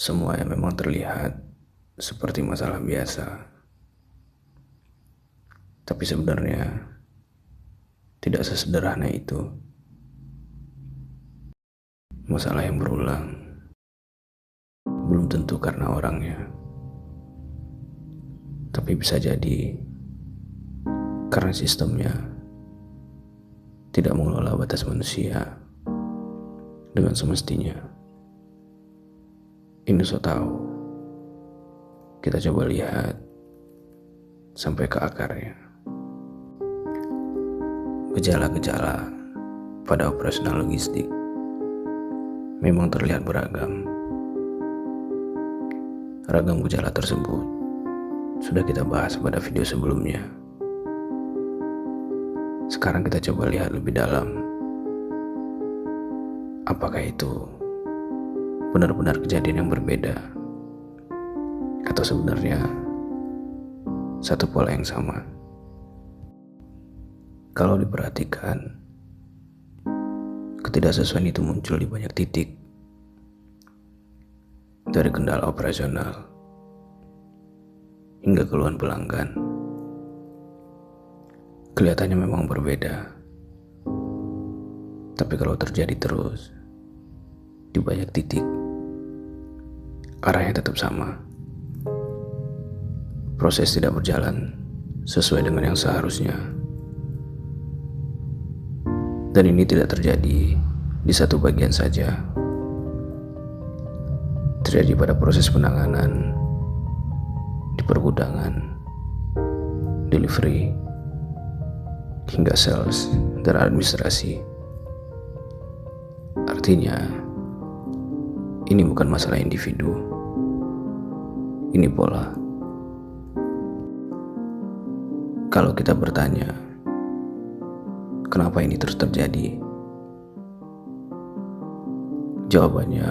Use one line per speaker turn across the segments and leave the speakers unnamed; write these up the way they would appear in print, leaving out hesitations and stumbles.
Semua yang memang terlihat seperti masalah biasa, tapi sebenarnya tidak sesederhana itu. Masalah yang berulang belum tentu karena orangnya, tapi bisa jadi karena sistemnya tidak mengelola batas manusia dengan semestinya. Ini so tahu. Kita coba lihat sampai ke akarnya. Gejala-gejala pada operasional logistik memang terlihat beragam. Ragam gejala tersebut sudah kita bahas pada video sebelumnya. Sekarang kita coba lihat lebih dalam. Apakah itu benar-benar kejadian yang berbeda? Atau sebenarnya satu pola yang sama? Kalau diperhatikan, ketidaksesuaian itu muncul di banyak titik. Dari kendala operasional hingga keluhan pelanggan. Kelihatannya memang berbeda. Tapi kalau terjadi terus di banyak titik, arahnya tetap sama. Proses tidak berjalan sesuai dengan yang seharusnya. Dan ini tidak terjadi di satu bagian saja. Terjadi pada proses penanganan, di pergudangan, delivery, hingga sales dan administrasi. Artinya, ini bukan masalah individu. Ini pola. Kalau kita bertanya, kenapa ini terus terjadi? Jawabannya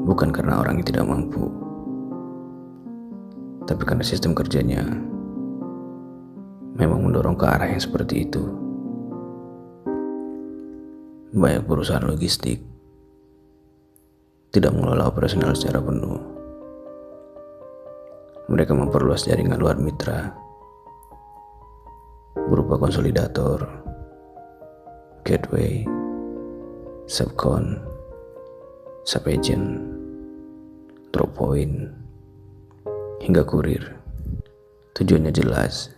bukan karena orang yang tidak mampu, tapi karena sistem kerjanya memang mendorong ke arah yang seperti itu. Banyak perusahaan logistik tidak mengelola operasional secara penuh. Mereka memperluas jaringan luar mitra berupa konsolidator, gateway, subcon, subagent, drop point, hingga kurir. Tujuannya jelas,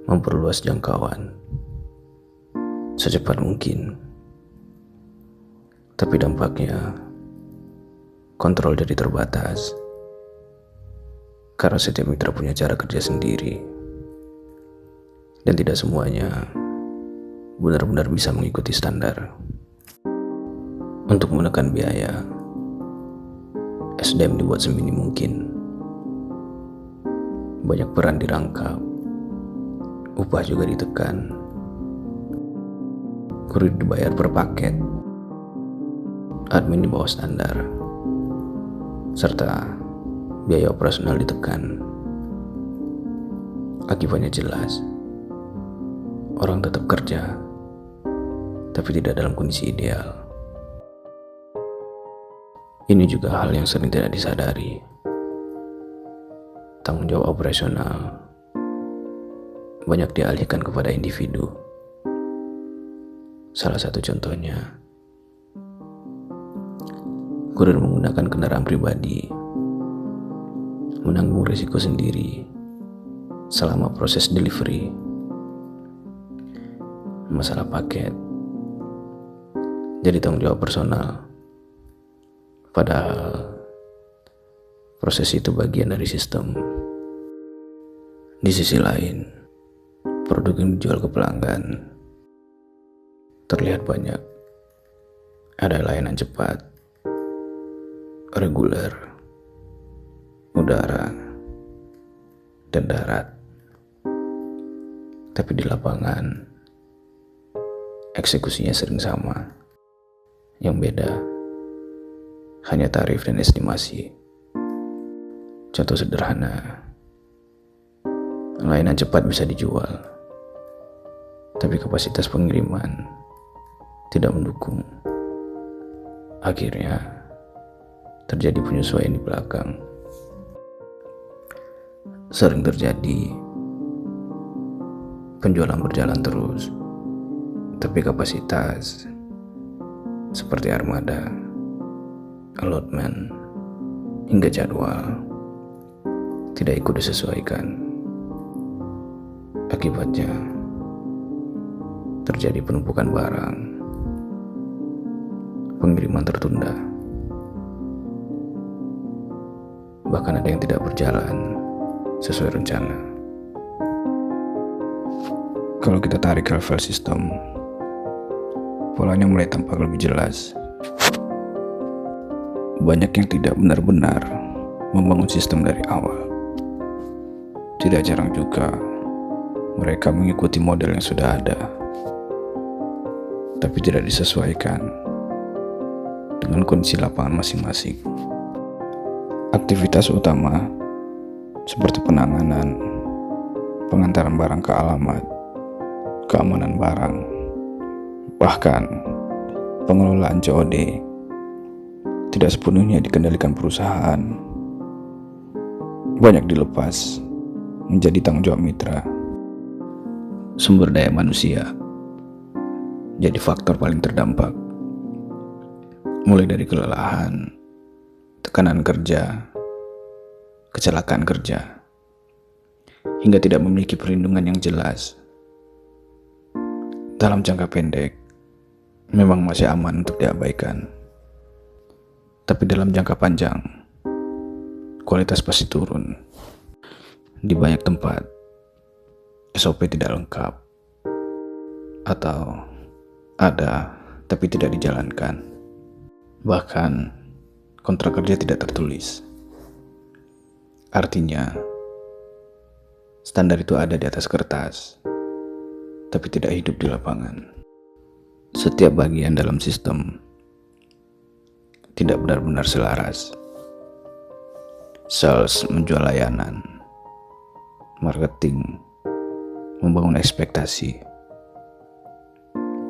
memperluas jangkauan secepat mungkin. Tapi dampaknya, kontrol jadi terbatas karena setiap mitra punya cara kerja sendiri, dan tidak semuanya benar-benar bisa mengikuti standar. Untuk menekan biaya, SDM dibuat semini mungkin. Banyak peran dirangkap, upah juga ditekan, kurir dibayar per paket, admin di bawah standar, serta biaya operasional ditekan. Akibatnya jelas, orang tetap kerja, tapi tidak dalam kondisi ideal. Ini juga hal yang sering tidak disadari. Tanggung jawab operasional banyak dialihkan kepada individu. Salah satu contohnya, kurir menggunakan kendaraan pribadi, menanggung risiko sendiri selama proses delivery. Masalah paket jadi tanggung jawab personal, padahal proses itu bagian dari sistem. Di sisi lain, produk yang dijual ke pelanggan terlihat banyak. Ada layanan cepat, reguler, udara, dan darat. Tapi di lapangan, eksekusinya sering sama. Yang beda hanya tarif dan estimasi. Contoh sederhana, layanan cepat bisa dijual, tapi kapasitas pengiriman tidak mendukung. Akhirnya, terjadi penyesuaian di belakang. Sering terjadi penjualan berjalan terus, tapi kapasitas seperti armada, allotment, hingga jadwal tidak ikut disesuaikan. Akibatnya terjadi penumpukan barang, pengiriman tertunda, bahkan ada yang tidak berjalan sesuai rencana. Kalau kita tarik level sistem, polanya mulai tampak lebih jelas. Banyak yang tidak benar-benar membangun sistem dari awal. Tidak jarang juga mereka mengikuti model yang sudah ada, tapi tidak disesuaikan dengan kondisi lapangan masing-masing. Aktivitas utama seperti penanganan, pengantaran barang ke alamat, keamanan barang, bahkan pengelolaan COD tidak sepenuhnya dikendalikan perusahaan. Banyak dilepas menjadi tanggung jawab mitra. Sumber daya manusia jadi faktor paling terdampak, mulai dari kelelahan, tekanan kerja, kecelakaan kerja, hingga tidak memiliki perlindungan yang jelas. Dalam jangka pendek memang masih aman untuk diabaikan, tapi dalam jangka panjang kualitas pasti turun. Di banyak tempat SOP tidak lengkap, atau ada tapi tidak dijalankan. Bahkan kontrak kerja tidak tertulis. Artinya standar itu ada di atas kertas, tapi tidak hidup di lapangan. Setiap bagian dalam sistem tidak benar-benar selaras. Sales menjual layanan, marketing membangun ekspektasi,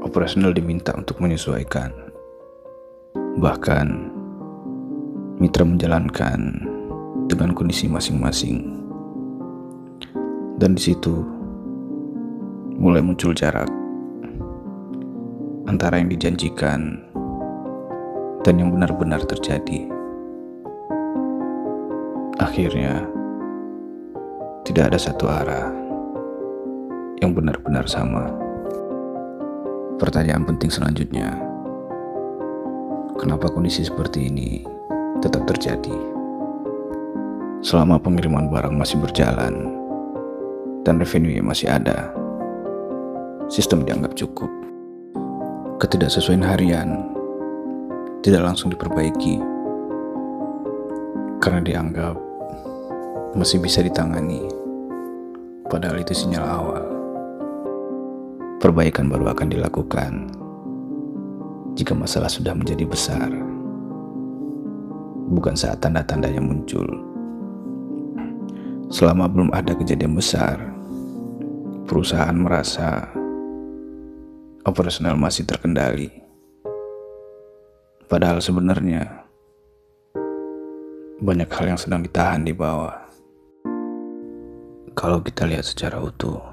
operasional diminta untuk menyesuaikan, bahkan mitra menjalankan dengan kondisi masing-masing. Dan di situ mulai muncul jarak antara yang dijanjikan dan yang benar-benar terjadi. Akhirnya tidak ada satu arah yang benar-benar sama. Pertanyaan penting selanjutnya, kenapa kondisi seperti ini tetap terjadi? Selama pengiriman barang masih berjalan dan revenue masih ada, sistem dianggap cukup. Ketidaksesuaian harian tidak langsung diperbaiki karena dianggap masih bisa ditangani, padahal itu sinyal awal. Perbaikan baru akan dilakukan jika masalah sudah menjadi besar, bukan saat tanda-tandanya muncul. Selama belum ada kejadian besar, perusahaan merasa operasional masih terkendali. Padahal sebenarnya banyak hal yang sedang ditahan di bawah. Kalau kita lihat secara utuh,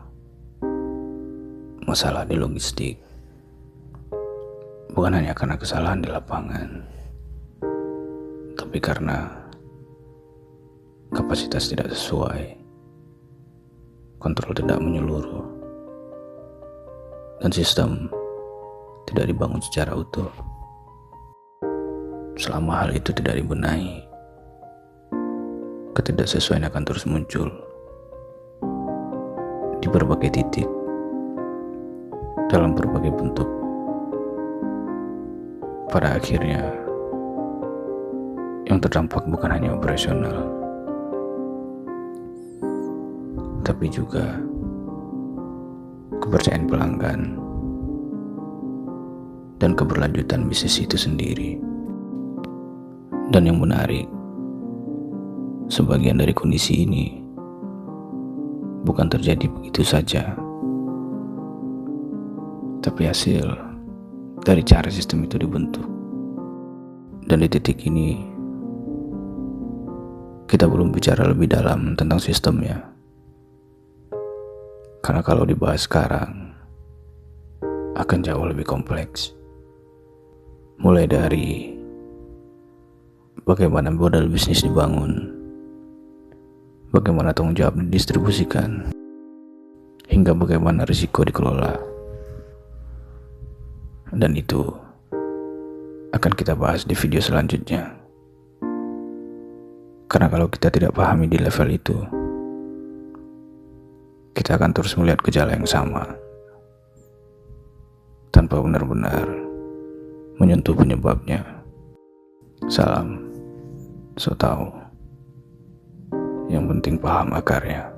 masalah di logistik bukan hanya karena kesalahan di lapangan, tapi karena kapasitas tidak sesuai, kontrol tidak menyeluruh, dan sistem tidak dibangun secara utuh. Selama hal itu tidak dibenahi, ketidaksesuaian akan terus muncul di berbagai titik, dalam berbagai bentuk. Pada akhirnya yang terdampak bukan hanya operasional, tapi juga kepercayaan pelanggan dan keberlanjutan bisnis itu sendiri. Dan yang menarik, sebagian dari kondisi ini bukan terjadi begitu saja, tapi hasil dari cara sistem itu dibentuk. Dan di titik ini kita belum bicara lebih dalam tentang sistemnya. Karena kalau dibahas sekarang, akan jauh lebih kompleks. Mulai dari bagaimana modal bisnis dibangun, bagaimana tanggung jawab didistribusikan, hingga bagaimana risiko dikelola. Dan itu akan kita bahas di video selanjutnya. Karena kalau kita tidak pahami di level itu, kita akan terus melihat gejala yang sama tanpa benar-benar menyentuh penyebabnya. Salam, so tahu. Yang penting paham akarnya.